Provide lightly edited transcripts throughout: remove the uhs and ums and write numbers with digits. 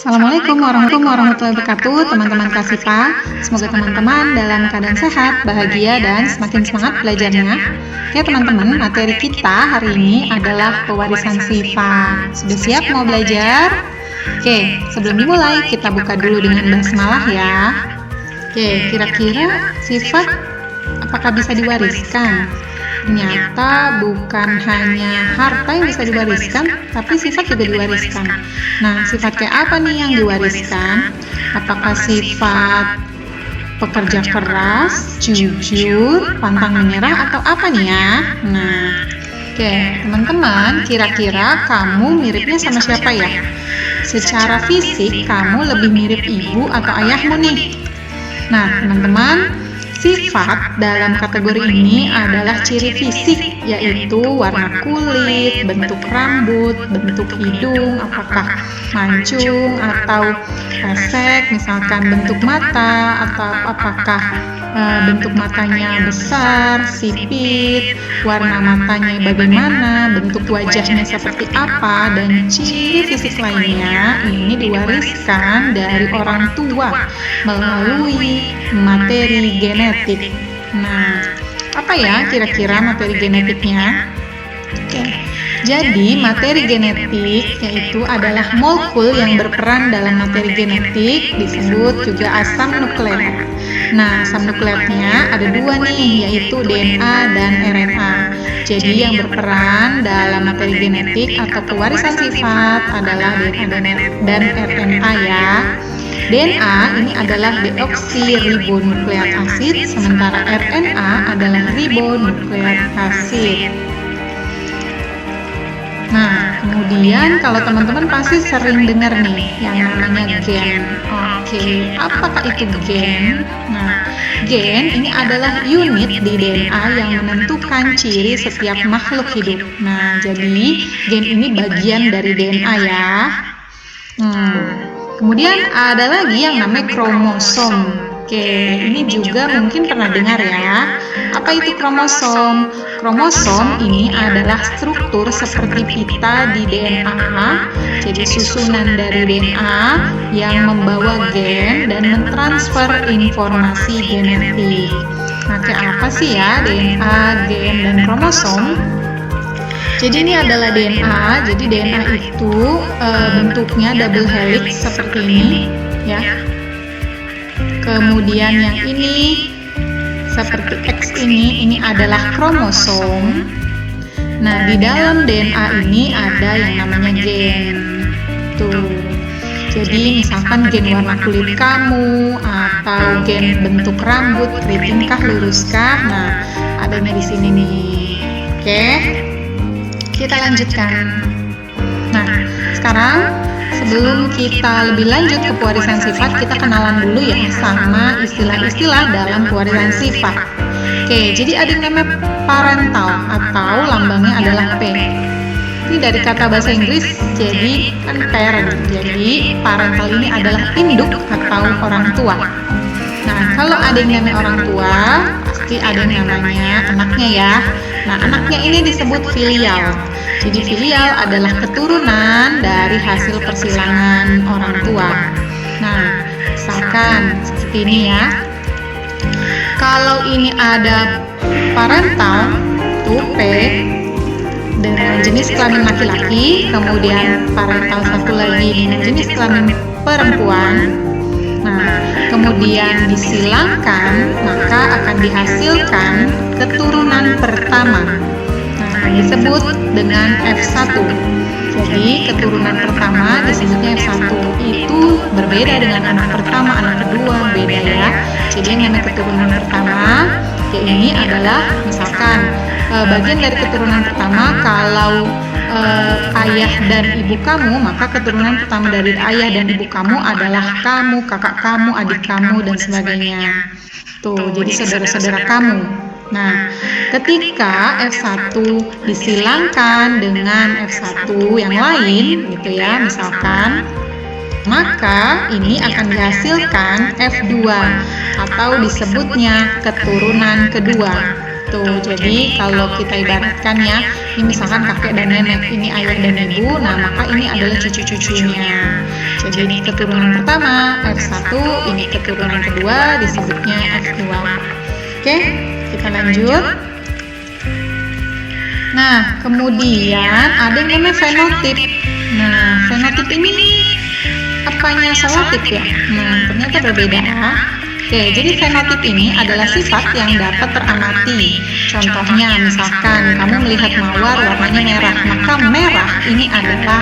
Assalamualaikum warahmatullahi wabarakatuh, teman-teman Kasifa. Semoga teman-teman dalam keadaan sehat, bahagia, dan semakin semangat belajarnya. Oke teman-teman, materi kita hari ini adalah pewarisan sifat. Sudah siap mau belajar? Oke, sebelum dimulai kita buka dulu dengan basmalah ya. Oke, kira-kira sifat apakah bisa diwariskan? Ternyata bukan hanya harta yang bisa diwariskan, tapi sifat juga diwariskan. Nah, sifat kayak apa nih yang diwariskan? Apakah sifat pekerja keras, jujur, pantang menyerah, atau apa nih ya? Nah, oke, teman-teman, kira-kira kamu miripnya sama siapa ya? Secara fisik, kamu lebih mirip ibu atau ayahmu nih? Nah, teman-teman, sifat dalam kategori ini adalah ciri fisik, yaitu warna kulit, bentuk rambut, bentuk hidung, apakah mancung atau pesek, misalkan bentuk mata, atau apakah bentuk matanya besar, sipit, warna matanya bagaimana, bentuk wajahnya seperti apa, dan ciri fisik lainnya ini diwariskan dari orang tua melalui materi genetik. Nah, apa ya kira-kira materi genetiknya? Oke, jadi materi genetik yaitu adalah molekul yang berperan dalam materi genetik, disebut juga asam nukleat. Nah, asam nukleatnya ada dua nih, yaitu DNA dan RNA. Jadi yang berperan dalam materi genetik atau pewarisan sifat adalah DNA dan RNA ya. DNA ini adalah deoksiribonukleat asid, sementara RNA adalah ribonukleat asid. Nah, kemudian kalau teman-teman pasti sering dengar nih yang namanya gen. Oke, apakah itu gen? Nah, gen ini adalah unit di DNA yang menentukan ciri setiap makhluk hidup. Nah, jadi gen ini bagian dari DNA ya. Kemudian ada lagi yang namanya kromosom. Oke, ini juga mungkin pernah dengar ya. Apa itu kromosom? Kromosom ini adalah struktur seperti pita di DNA, jadi susunan dari DNA yang membawa gen dan mentransfer informasi genetik. Nah, kayak apa sih ya DNA, gen, dan kromosom? Jadi ini adalah DNA, jadi DNA itu bentuknya double helix seperti ini ya. Kemudian yang ini seperti X ini adalah kromosom. Nah, di dalam DNA ini ada yang namanya gen. Tuh. Jadi misalkan gen warna kulit kamu atau gen bentuk rambut, keritingkah, luruskah. Nah, adanya di sini nih. Oke. Kita lanjutkan. Nah, sekarang sebelum kita lebih lanjut ke pewarisan sifat, kita kenalan dulu ya sama istilah-istilah dalam pewarisan sifat. Oke, jadi ada yang namanya parental atau lambangnya adalah P. Ini dari kata bahasa Inggris, jadi kan parent. Jadi parental ini adalah induk atau orang tua. Nah, kalau ada yang namanya orang tua, pasti ada yang namanya anaknya ya. Nah, anaknya ini disebut filial. Jadi filial adalah keturunan dari hasil persilangan orang tua. Nah, misalkan seperti ini ya. Kalau ini ada parental, tuh P, dengan jenis kelamin laki-laki, kemudian parental satu lagi dengan jenis kelamin perempuan. Nah, kemudian disilangkan, maka akan dihasilkan keturunan pertama. Nah, disebut dengan F1. Jadi, keturunan pertama disebutnya F1. Itu berbeda dengan anak pertama, anak kedua, beda ya. Jadi, yang namanya keturunan pertama, ya ini adalah misalkan bagian dari keturunan pertama, kalau ayah dan ibu kamu, maka keturunan pertama dari ayah dan ibu kamu adalah kamu, kakak kamu, adik kamu, dan sebagainya. Tuh, jadi saudara-saudara kamu. Nah, ketika F1 disilangkan dengan F1 yang lain, gitu ya, misalkan, maka ini akan dihasilkan F2 atau disebutnya keturunan kedua. Tuh, jadi kalau kita ibaratkan ya, ini misalkan kakek dan nenek, ini ayah dan ibu, nah maka ini adalah cucu-cucunya. Jadi keturunan pertama F1, ini keturunan kedua disebutnya F2. Oke, kita lanjut. Nah, kemudian ada yang namanya fenotip. Nah, fenotip ini apanya selotip ya? Nah, ternyata berbeda. Oke, jadi fenotip ini adalah sifat yang dapat teramati. Contohnya, misalkan kamu melihat mawar warnanya merah, maka merah ini adalah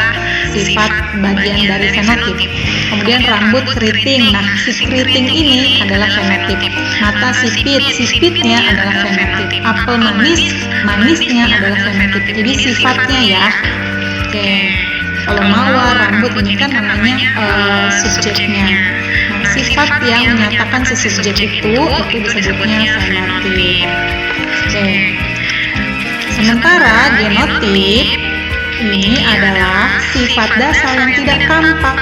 sifat bagian dari fenotip. Kemudian rambut keriting, nah si keriting ini adalah fenotip. Mata sipit, sipitnya adalah fenotip. Apel manis, manisnya adalah fenotip. Jadi sifatnya ya. Oke, kalau mawar, rambut ini kan namanya subjeknya. Nah, sifat yang menyatakan si subjek itu disebutnya fenotip. Oke. Sementara genotip ini adalah sifat dasar yang tidak tampak.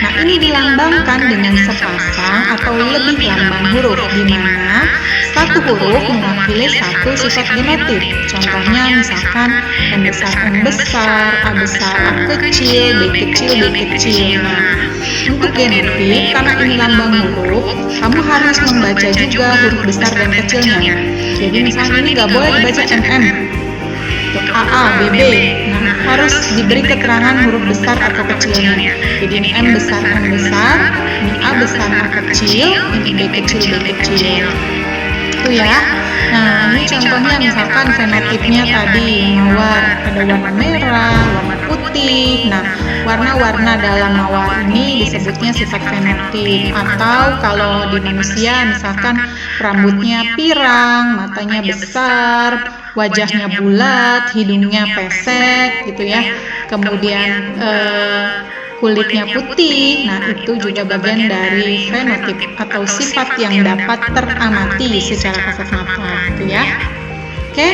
Nah, ini dilambangkan dengan sepasang atau lebih lambang huruf, di mana satu huruf mewakili satu sifat genotip. Contohnya misalkan M besar, M besar, A besar, A kecil, B kecil, B kecil. Nah, untuk genotip, karena ini lambang huruf, kamu harus membaca juga huruf besar dan kecilnya. Jadi misalnya ini nggak boleh dibaca MM, AA, BB. Nah, harus diberi keterangan huruf besar atau kecilnya. Jadi ini M besar, ini A besar, A kecil, ini B kecil, B kecil. Itu ya. Nah, ini contohnya misalkan fenotipnya tadi mawar, ada warna merah, warna putih. Nah, warna-warna dalam mawar ini disebutnya sifat fenotip. Atau kalau di manusia misalkan rambutnya pirang, matanya besar, wajahnya bulat, hidungnya pesek gitu ya. Kemudian kulitnya putih. Nah, itu juga bagian dari fenotip atau sifat yang dapat teramati secara kasat mata gitu ya. Oke.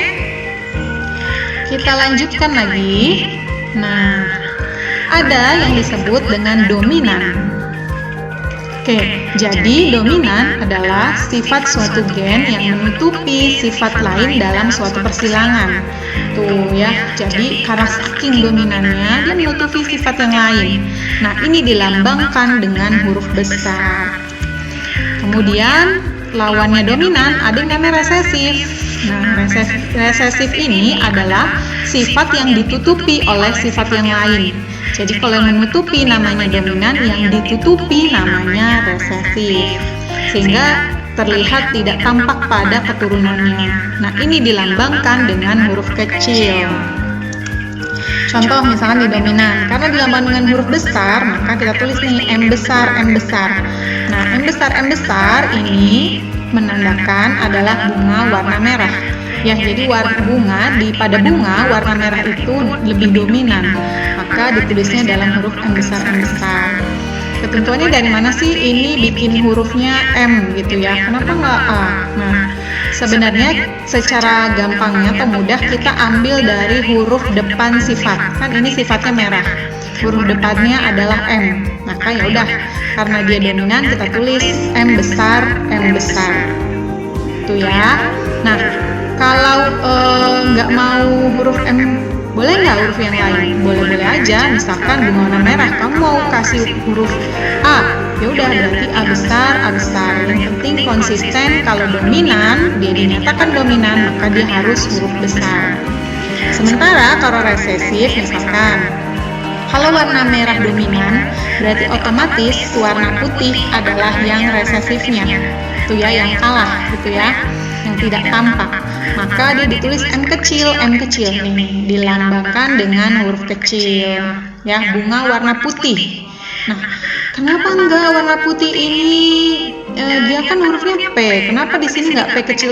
Kita lanjutkan lagi. Nah, ada yang disebut dengan dominan. Oke, jadi dominan adalah sifat suatu gen yang menutupi sifat lain dalam suatu persilangan. Tuh ya, jadi karena saking dominannya, dia menutupi sifat yang lain. Nah, ini dilambangkan dengan huruf besar. Kemudian, lawannya dominan ada yang namanya resesif. Nah, resesif ini adalah sifat yang ditutupi oleh sifat yang lain. Jadi kalau yang menutupi namanya dominan, yang ditutupi namanya resesif. Sehingga terlihat tidak tampak pada keturunannya. Nah, ini dilambangkan dengan huruf kecil. Contoh misalkan di dominan, karena dilambangkan dengan huruf besar, maka kita tulis nih M besar, M besar. Nah, M besar ini menandakan adalah bunga warna merah. Ya, jadi warna bunga pada bunga warna merah itu lebih dominan, maka ditulisnya dalam huruf M besar, M besar. Ketentuannya dari mana sih ini bikin hurufnya M gitu ya? Kenapa nggak A? Nah, sebenarnya secara gampangnya atau mudah kita ambil dari huruf depan sifat. Kan ini sifatnya merah. Huruf depannya adalah M. Maka ya udah, karena dia dominan kita tulis M besar, M besar. Itu ya. Nah, kalau nggak mau huruf M, boleh nggak huruf yang lain? Boleh-boleh aja. Misalkan bunga warna merah, kamu mau kasih huruf A, ya udah berarti A besar, A besar. Yang penting konsisten. Kalau dominan, dia dinyatakan dominan, maka dia harus huruf besar. Sementara kalau resesif, misalkan kalau warna merah dominan, berarti otomatis warna putih adalah yang resesifnya. Itu ya, yang kalah gitu ya, yang tidak tampak. Maka dia ditulis M kecil nih, dilambangkan dengan huruf kecil ya, bunga warna putih. Nah, kenapa enggak warna putih ini dia kan hurufnya P, kenapa di sini nggak P kecil?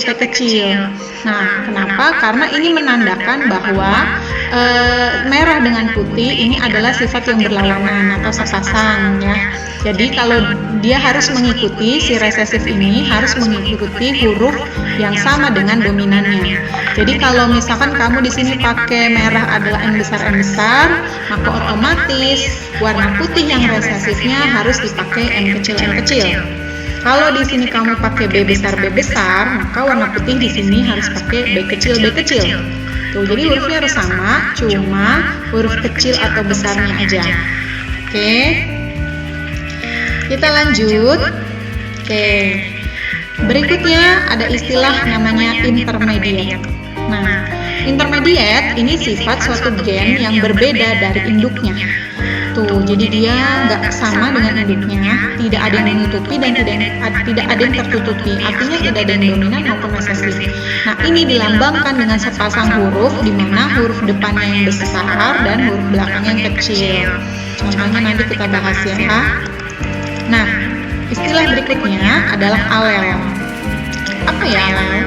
Nah, kenapa? Karena ini menandakan bahwa merah dengan putih ini adalah sifat yang berlawanan atau sepasang ya. Jadi kalau dia harus mengikuti, si resesif ini harus mengikuti huruf yang sama dengan dominannya. Jadi kalau misalkan kamu di sini pakai merah adalah M besar, maka otomatis warna putih yang resesifnya harus dipakai M kecil. Kalau di sini kamu pakai B besar, maka warna putih di sini harus pakai B kecil. Tuh, jadi hurufnya harus sama, cuma huruf kecil atau besarnya aja. Oke. Kita lanjut. Oke. Berikutnya ada istilah namanya intermediate. Nah, intermediate ini sifat suatu gen yang berbeda dari induknya. Tuh, jadi dia nggak sama dengan induknya, tidak ada yang menutupi dan tidak ada yang tertutupi. Artinya tidak ada yang dominan maupun resesif. Nah, ini dilambangkan dengan sepasang huruf, di mana huruf depannya yang besar dan huruf belakangnya yang kecil. Contohnya nanti kita bahas ya. Nah, istilah berikutnya adalah alel. Apa ya alel?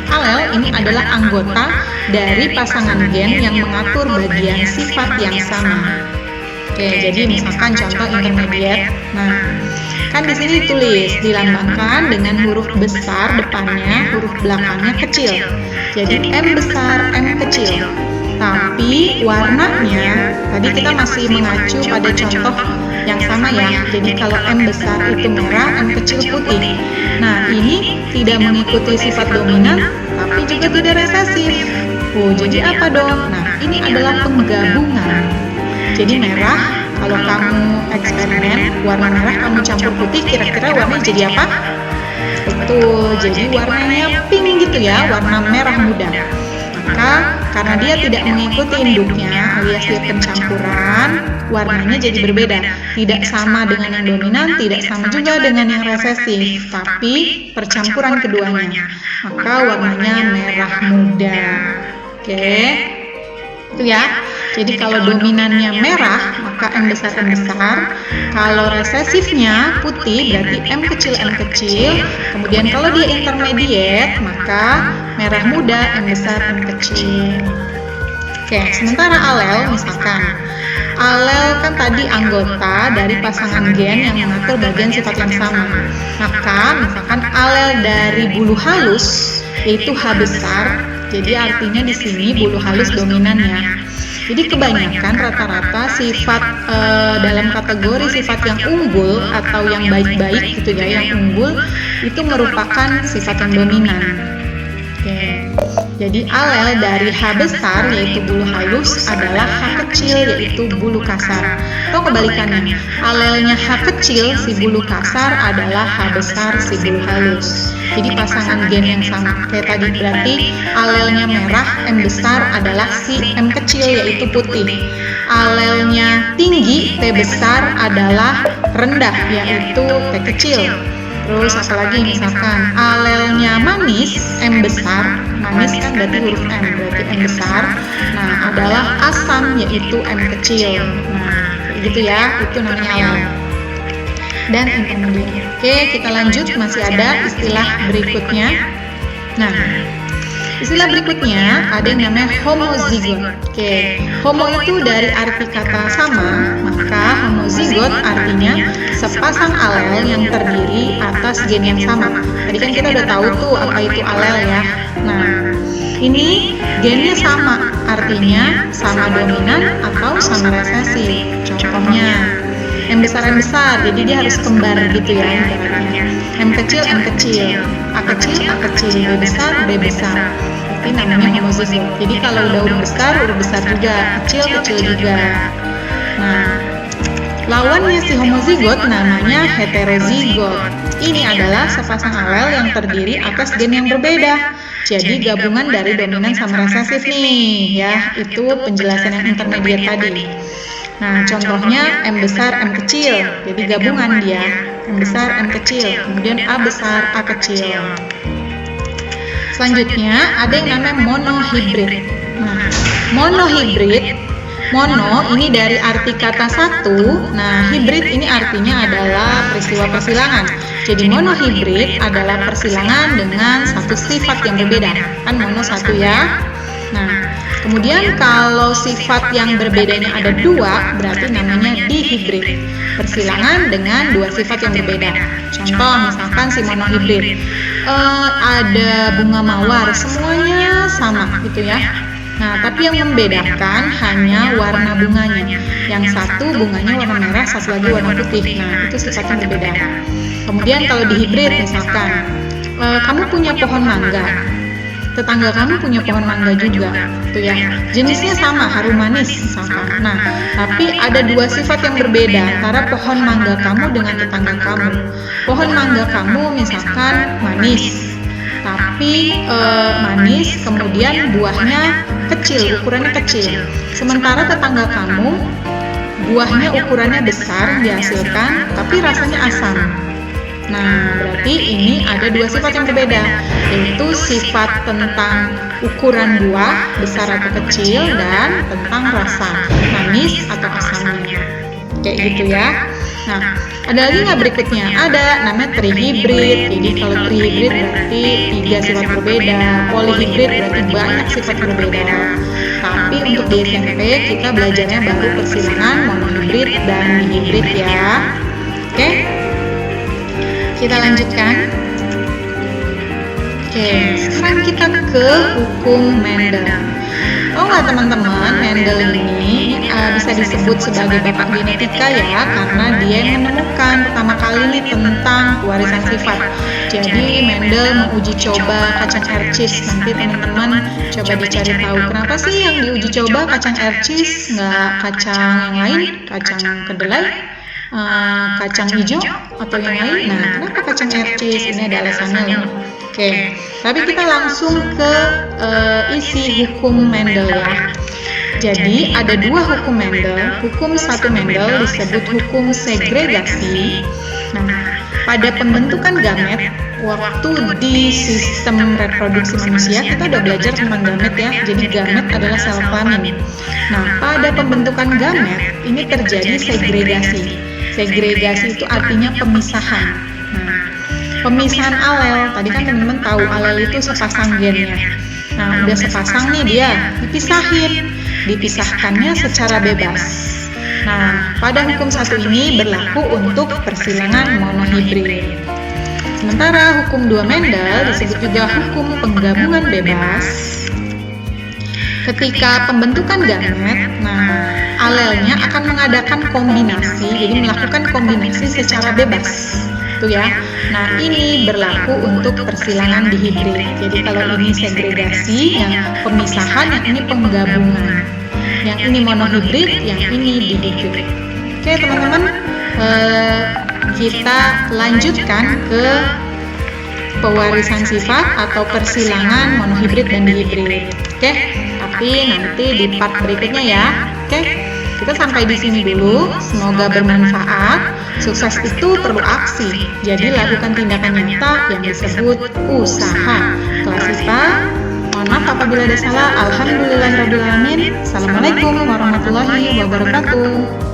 Alel ini adalah anggota dari pasangan gen yang mengatur bagian sifat yang sama. Oke, jadi misalkan contoh intermediate. Nah, kan di sini ditulis dilambangkan dengan huruf besar depannya, huruf belakangnya kecil. Jadi M besar, M kecil. Tapi warnanya tadi kita masih mengacu pada contoh yang sama ya. Jadi kalau M besar itu merah, M kecil putih. Nah, ini tidak mengikuti sifat dominan, tapi juga tidak resesif. Oh, jadi apa dong? Nah, ini adalah penggabungan. Jadi merah, kalau kamu eksperimen warna merah kamu campur putih, kira-kira warnanya jadi apa? Betul, jadi warnanya pink gitu ya, warna merah muda. Maka karena dia tidak mengikuti induknya alias dia pencampuran, warnanya jadi berbeda. Tidak sama dengan yang dominan, tidak sama juga dengan yang resesif, tapi percampuran keduanya. Maka warnanya merah muda. Oke. Itu ya. Jadi kalau dominannya merah, maka M besar. Kalau resesifnya putih, berarti M kecil. Kemudian kalau dia intermediate, maka merah muda, M besar, M kecil. Oke, sementara alel misalkan. Alel kan tadi anggota dari pasangan gen yang mengatur bagian sifat yang sama. Maka misalkan alel dari bulu halus, yaitu H besar, jadi artinya di sini bulu halus dominannya. Jadi kebanyakan rata-rata sifat dalam kategori sifat yang unggul atau yang baik-baik gitu ya, yang unggul itu merupakan sifat yang dominan. Oke. Jadi alel dari H besar yaitu bulu halus adalah H kecil yaitu bulu kasar. Atau kebalikannya, alelnya H kecil si bulu kasar adalah H besar si bulu halus. Jadi pasangan gen yang sama kayak tadi, berarti alelnya merah M besar adalah si M kecil yaitu putih. Alelnya tinggi T besar adalah rendah yaitu T kecil. Terus apalagi misalkan alelnya manis M besar, manis kan berarti huruf M, berarti M besar. Nah, adalah asam yaitu M kecil. Nah, gitu ya, itu namanya alel dan intermediate. Oke, kita lanjut, masih ada istilah berikutnya. Nah, istilah berikutnya ada yang namanya homozigot. Oke, homo itu dari arti kata sama, maka homozigot artinya sepasang alel yang terdiri atas gen yang sama. Tadi kan kita udah tahu tuh apa itu alel ya. Nah, ini gennya sama, artinya sama dominan atau sama resesif. Contohnya M besar, jadi dia harus kembar gitu ya ibaratnya. M kecil, A kecil, B besar. Berarti namanya homozigot. Jadi kalau udah huruf besar juga, kecil juga. Nah, lawannya si homozigot namanya heterozigot. Ini adalah sepasang alel yang terdiri atas gen yang berbeda. Jadi gabungan dari dominan sama resesif nih ya, itu penjelasan yang intermediate tadi. Nah, contohnya M besar, M kecil, jadi gabungan dia, M besar, M kecil, kemudian A besar, A kecil. Selanjutnya, ada yang namanya monohibrid. Nah, monohibrid, mono ini dari arti kata satu, nah hibrid ini artinya adalah peristiwa persilangan. Jadi monohibrid adalah persilangan dengan satu sifat yang berbeda, kan mono satu ya. Nah, kemudian kalau sifat yang berbedanya ada dua, berarti namanya dihibrid, persilangan dengan dua sifat yang berbeda. Contoh misalkan si monohibrid, ada bunga mawar, semuanya sama gitu ya. Nah, tapi yang membedakan hanya warna bunganya. Yang satu bunganya warna merah, satu lagi warna putih. Nah, itu sifatnya berbeda. Kemudian kalau di hibrid misalkan, kamu punya pohon mangga, tetangga kamu punya pohon mangga juga, tuh ya. Jenisnya sama, harum manis misalkan. Nah, tapi ada dua sifat yang berbeda antara pohon mangga kamu dengan tetangga kamu. Pohon mangga kamu misalkan manis, tapi manis, kemudian buahnya kecil, ukurannya kecil. Sementara tetangga kamu buahnya ukurannya besar dihasilkan, tapi rasanya asam. Nah, berarti ini ada dua sifat yang berbeda, yaitu sifat tentang ukuran buah, besar atau kecil, dan tentang rasa, manis atau asamnya. Kayak gitu ya. Nah, ada lagi nggak berikutnya? Ada, namanya trihibrid. Jadi kalau trihibrid berarti 3 sifat berbeda, polyhibrid berarti banyak sifat berbeda. Tapi untuk di SMP kita belajarnya baru persilangan, monohibrid, dan dihibrid ya. Oke? Kita lanjutkan. Oke, sekarang kita ke hukum Mendel. Oh nggak teman-teman, Mendel ini bisa disebut sebagai bapak genetika ya, karena dia yang menemukan pertama kali nih tentang warisan sifat. Jadi Mendel menguji coba kacang ercis. Nanti teman-teman coba dicari tahu kenapa sih yang diuji coba kacang ercis, nggak kacang yang lain, kacang kedelai, kacang hijau atau yang lain. Nah, kenapa kacang ercis? Ini ada alasannya loh. Oke, tapi kita langsung ke isi hukum Mendel ya. Jadi ada dua hukum Mendel. Hukum satu Mendel disebut hukum segregasi. Nah, pada pembentukan gamet, waktu di sistem reproduksi manusia kita udah belajar tentang gamet ya. Jadi gamet adalah sel kelamin. Nah, pada pembentukan gamet ini terjadi segregasi. Segregasi itu artinya pemisahan. Nah, pemisahan alel, tadi kan teman-teman tahu alel itu sepasang gennya. Nah, udah sepasang nih dia, dipisahkannya secara bebas. Nah, pada hukum satu ini berlaku untuk persilangan monohibrid. Sementara hukum 2 Mendel disebut juga hukum penggabungan bebas. Ketika pembentukan gamet, nah alelnya akan mengadakan kombinasi, jadi melakukan kombinasi secara bebas. Tuh ya. Nah, ini berlaku untuk persilangan dihibrid. Jadi kalau ini segregasi, yang pemisahan, yang ini penggabungan. Yang ini monohibrid, yang ini dihibrid. Oke, teman-teman, kita lanjutkan ke pewarisan sifat atau persilangan monohibrid dan dihibrid. Oke, tapi nanti di part berikutnya ya. Oke, kita sampai di sini dulu. Semoga bermanfaat. Sukses itu perlu aksi. Jadi lakukan tindakan nyata yang disebut usaha. Kelas IPA, mohon maaf apabila ada salah. Alhamdulillahirrahmanirrahim. Assalamualaikum warahmatullahi wabarakatuh.